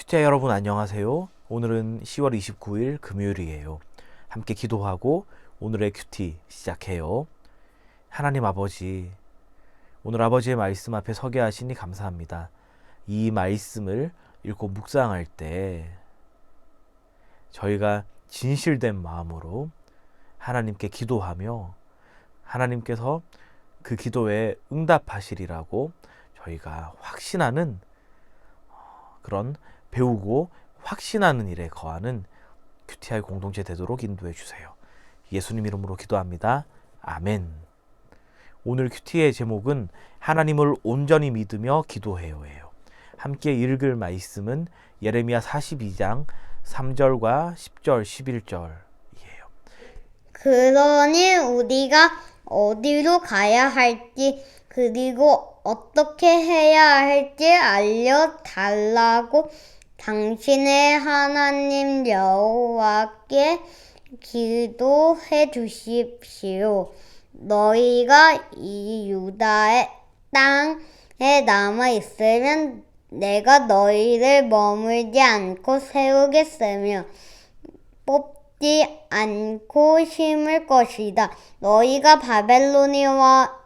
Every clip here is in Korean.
큐티자 여러분 안녕하세요. 오늘은 10월 29일 금요일이에요. 함께 기도하고 오늘의 큐티 시작해요. 하나님 아버지, 오늘 아버지의 말씀 앞에 서게 하시니 감사합니다. 이 말씀을 읽고 묵상할 때 저희가 진실된 마음으로 하나님께 기도하며 하나님께서 그 기도에 응답하시리라고 저희가 확신하는 그런 배우고 확신하는 일에 거하는 큐티아의 공동체 되도록 인도해 주세요. 예수님 이름으로 기도합니다. 아멘. 오늘 큐티의 제목은 하나님을 온전히 믿으며 기도해요예요. 함께 읽을 말씀은 예레미야 42장 3절과 10절, 11절이에요. 그러니 우리가 어디로 가야 할지 그리고 어떻게 해야 할지 알려달라고 당신의 하나님 여호와께 기도해 주십시오. 너희가 이 유다의 땅에 남아 있으면 내가 너희를 머물지 않고 세우겠으며 뽑지 않고 심을 것이다. 너희가 바벨로니아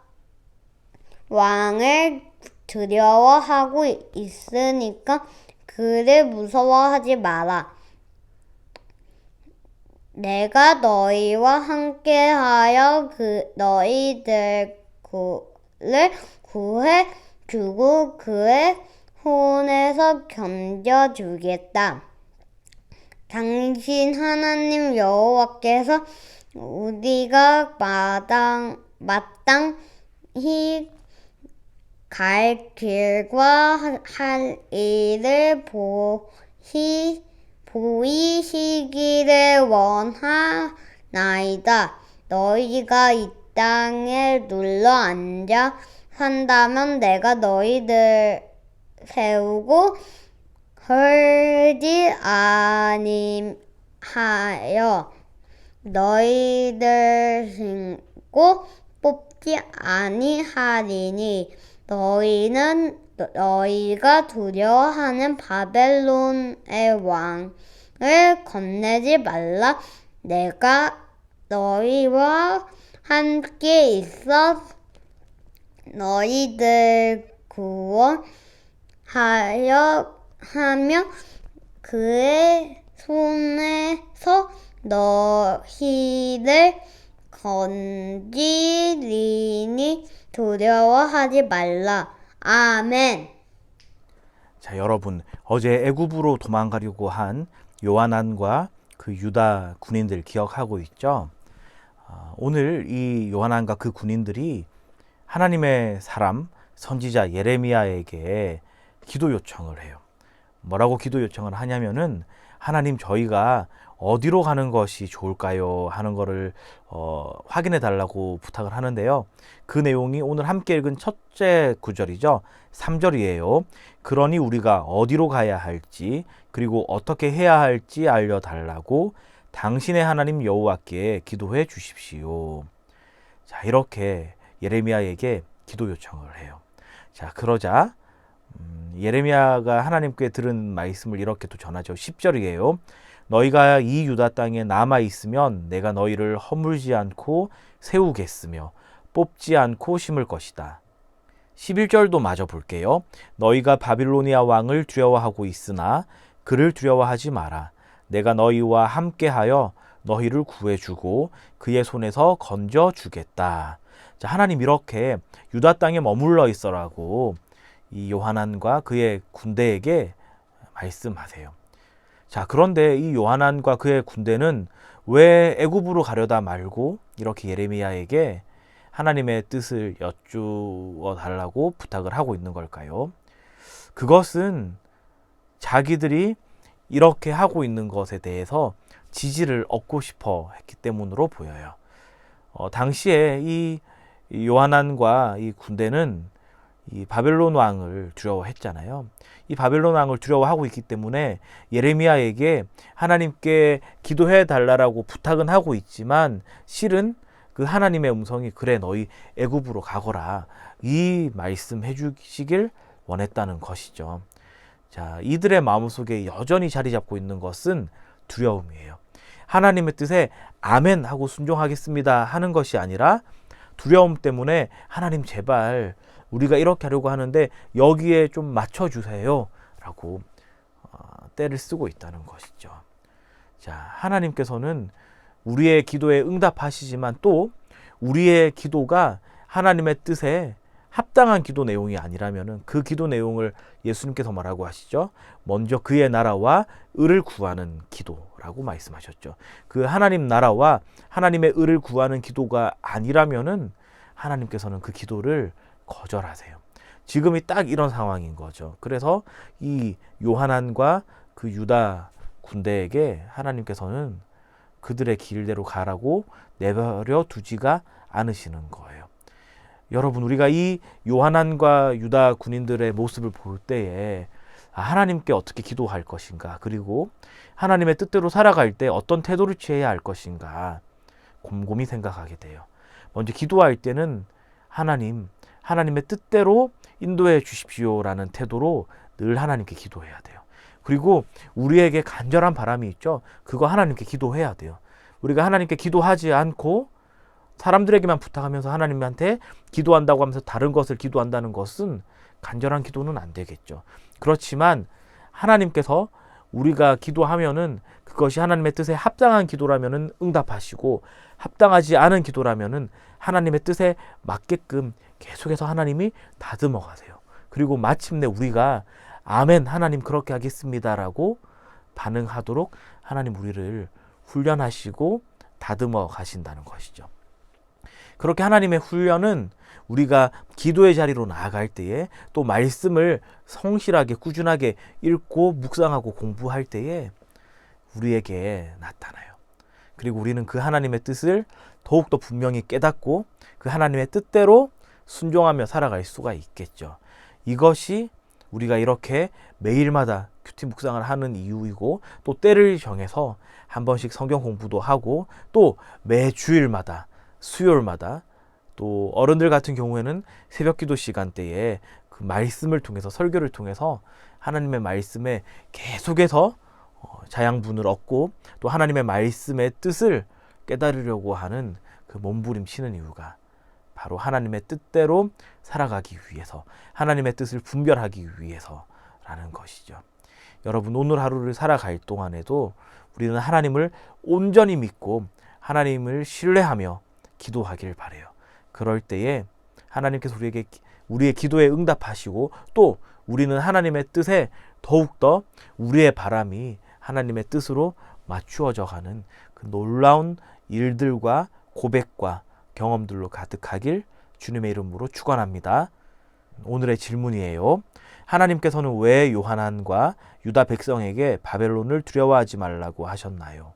왕을 두려워하고 있으니까 그를 무서워하지 마라. 내가 너희와 함께하여 너희들을 구해주고 그의 손에서 건져주겠다. 당신 하나님 여호와께서 우리가 마땅히 갈 길과 할 일을 보이시기를 원하나이다. 너희가 이 땅에 눌러 앉아 산다면 내가 너희들 세우고 헐지 아니하여 너희들 심고 뽑지 아니하리니 너희가 두려워하는 바벨론의 왕을 건네지 말라. 내가 너희와 함께 있어 너희들 하며 그의 손에서 너희를 건지리니 두려워하지 말라. 아멘. 자, 여러분, 어제 애굽으로 도망가려고 한 요하난과 그 유다 군인들 기억하고 있죠? 오늘 이 요하난과 그 군인들이 하나님의 사람 선지자 예레미야에게 기도 요청을 해요. 뭐라고 기도 요청을 하냐면은 하나님, 저희가 어디로 가는 것이 좋을까요? 하는 거를 확인해 달라고 부탁을 하는데요. 그 내용이 오늘 함께 읽은 첫째 구절이죠. 3절이에요. 그러니 우리가 어디로 가야 할지 그리고 어떻게 해야 할지 알려달라고 당신의 하나님 여호와께 기도해 주십시오. 자, 이렇게 예레미야에게 기도 요청을 해요. 자, 그러자 예레미야가 하나님께 들은 말씀을 이렇게 또 전하죠. 10절이에요. 너희가 이 유다 땅에 남아 있으면 내가 너희를 허물지 않고 세우겠으며 뽑지 않고 심을 것이다. 11절도 마저 볼게요. 너희가 바빌로니아 왕을 두려워하고 있으나 그를 두려워하지 마라. 내가 너희와 함께하여 너희를 구해주고 그의 손에서 건져주겠다. 자, 하나님 이렇게 유다 땅에 머물러 있어라고 이 요하난과 그의 군대에게 말씀하세요. 자, 그런데 이 요하난과 그의 군대는 왜 애굽으로 가려다 말고 이렇게 예레미야에게 하나님의 뜻을 여쭈어 달라고 부탁을 하고 있는 걸까요? 그것은 자기들이 이렇게 하고 있는 것에 대해서 지지를 얻고 싶어 했기 때문으로 보여요. 당시에 이 요하난과 이 군대는 이 바벨론 왕을 두려워했잖아요. 이 바벨론 왕을 두려워하고 있기 때문에 예레미야에게 하나님께 기도해 달라고 부탁은 하고 있지만 실은 그 하나님의 음성이 그래 너희 애굽으로 가거라 이 말씀해 주시길 원했다는 것이죠. 자, 이들의 마음속에 여전히 자리 잡고 있는 것은 두려움이에요. 하나님의 뜻에 아멘 하고 순종하겠습니다 하는 것이 아니라 두려움 때문에 하나님 제발 우리가 이렇게 하려고 하는데 여기에 좀 맞춰주세요 라고 때를 쓰고 있다는 것이죠. 자, 하나님께서는 우리의 기도에 응답하시지만 또 우리의 기도가 하나님의 뜻에 합당한 기도 내용이 아니라면 그 기도 내용을 예수님께서 뭐라고 하시죠? 먼저 그의 나라와 의를 구하는 기도라고 말씀하셨죠. 그 하나님 나라와 하나님의 의를 구하는 기도가 아니라면은 하나님께서는 그 기도를 거절하세요. 지금이 딱 이런 상황인 거죠. 그래서 이 요한안과 그 유다 군대에게 하나님께서는 그들의 길대로 가라고 내버려 두지가 않으시는 거예요. 여러분, 우리가 이 요한안과 유다 군인들의 모습을 볼 때에 하나님께 어떻게 기도할 것인가, 그리고 하나님의 뜻대로 살아갈 때 어떤 태도를 취해야 할 것인가 곰곰이 생각하게 돼요. 먼저 기도할 때는 하나님의 뜻대로 인도해 주십시오라는 태도로 늘 하나님께 기도해야 돼요. 그리고 우리에게 간절한 바람이 있죠. 그거 하나님께 기도해야 돼요. 우리가 하나님께 기도하지 않고 사람들에게만 부탁하면서 하나님한테 기도한다고 하면서 다른 것을 기도한다는 것은 간절한 기도는 안 되겠죠. 그렇지만 하나님께서 우리가 기도하면은 그것이 하나님의 뜻에 합당한 기도라면은 응답하시고, 합당하지 않은 기도라면은 하나님의 뜻에 맞게끔 계속해서 하나님이 다듬어 가세요. 그리고 마침내 우리가 아멘, 하나님 그렇게 하겠습니다라고 반응하도록 하나님 우리를 훈련하시고 다듬어 가신다는 것이죠. 그렇게 하나님의 훈련은 우리가 기도의 자리로 나아갈 때에, 또 말씀을 성실하게 꾸준하게 읽고 묵상하고 공부할 때에 우리에게 나타나요. 그리고 우리는 그 하나님의 뜻을 더욱더 분명히 깨닫고 그 하나님의 뜻대로 순종하며 살아갈 수가 있겠죠. 이것이 우리가 이렇게 매일마다 큐티 묵상을 하는 이유이고, 또 때를 정해서 한 번씩 성경 공부도 하고, 또 매 주일마다 수요일마다, 또 어른들 같은 경우에는 새벽 기도 시간대에 그 말씀을 통해서, 설교를 통해서 하나님의 말씀에 계속해서 자양분을 얻고 또 하나님의 말씀의 뜻을 깨달으려고 하는 그 몸부림치는 이유가 바로 하나님의 뜻대로 살아가기 위해서, 하나님의 뜻을 분별하기 위해서라는 것이죠. 여러분, 오늘 하루를 살아갈 동안에도 우리는 하나님을 온전히 믿고 하나님을 신뢰하며 기도하길 바라요. 그럴 때에 하나님께서 우리의 기도에 응답하시고, 또 우리는 하나님의 뜻에 더욱더 우리의 바람이 하나님의 뜻으로 맞추어져 가는 그 놀라운 일들과 고백과 경험들로 가득하길 주님의 이름으로 축원합니다. 오늘의 질문이에요. 하나님께서는 왜 요한안과 유다 백성에게 바벨론을 두려워하지 말라고 하셨나요?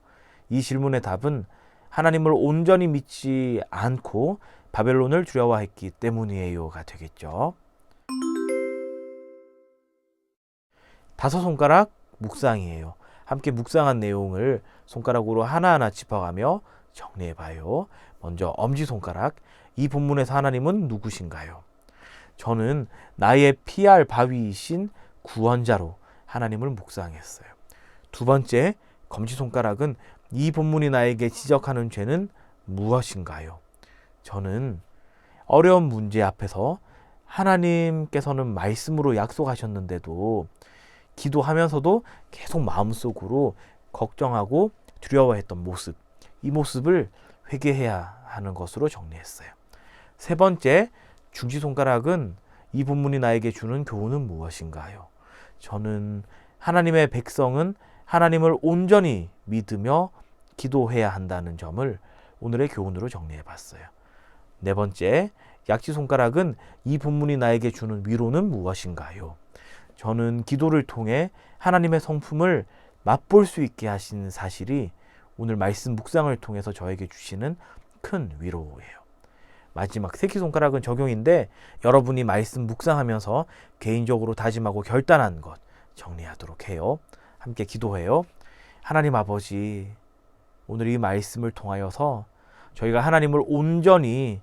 이 질문의 답은 하나님을 온전히 믿지 않고 바벨론을 두려워했기 때문이에요가 되겠죠. 5손가락 묵상이에요. 함께 묵상한 내용을 손가락으로 하나하나 짚어가며 정리해봐요. 먼저 엄지손가락, 이 본문에서 하나님은 누구신가요? 저는 나의 피할 바위이신 구원자로 하나님을 묵상했어요. 두 번째, 검지손가락은 이 본문이 나에게 지적하는 죄는 무엇인가요? 저는 어려운 문제 앞에서 하나님께서는 말씀으로 약속하셨는데도 기도하면서도 계속 마음속으로 걱정하고 두려워했던 모습, 이 모습을 회개해야 하는 것으로 정리했어요. 세 번째, 중지손가락은 이 본문이 나에게 주는 교훈은 무엇인가요? 저는 하나님의 백성은 하나님을 온전히 믿으며 기도해야 한다는 점을 오늘의 교훈으로 정리해 봤어요. 네 번째, 약지손가락은 이 본문이 나에게 주는 위로는 무엇인가요? 저는 기도를 통해 하나님의 성품을 맛볼 수 있게 하신 사실이 오늘 말씀 묵상을 통해서 저에게 주시는 큰 위로예요. 마지막 새끼손가락은 적용인데, 여러분이 말씀 묵상하면서 개인적으로 다짐하고 결단한 것 정리하도록 해요. 함께 기도해요. 하나님 아버지, 오늘 이 말씀을 통하여서 저희가 하나님을 온전히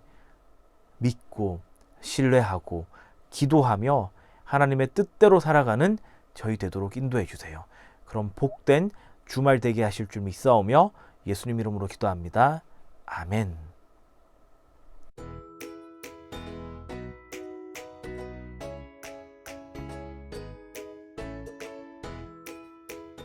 믿고 신뢰하고 기도하며 하나님의 뜻대로 살아가는 저희 되도록 인도해 주세요. 그럼 복된 주말 되게 하실 줄 믿사오며 예수님 이름으로 기도합니다. 아멘.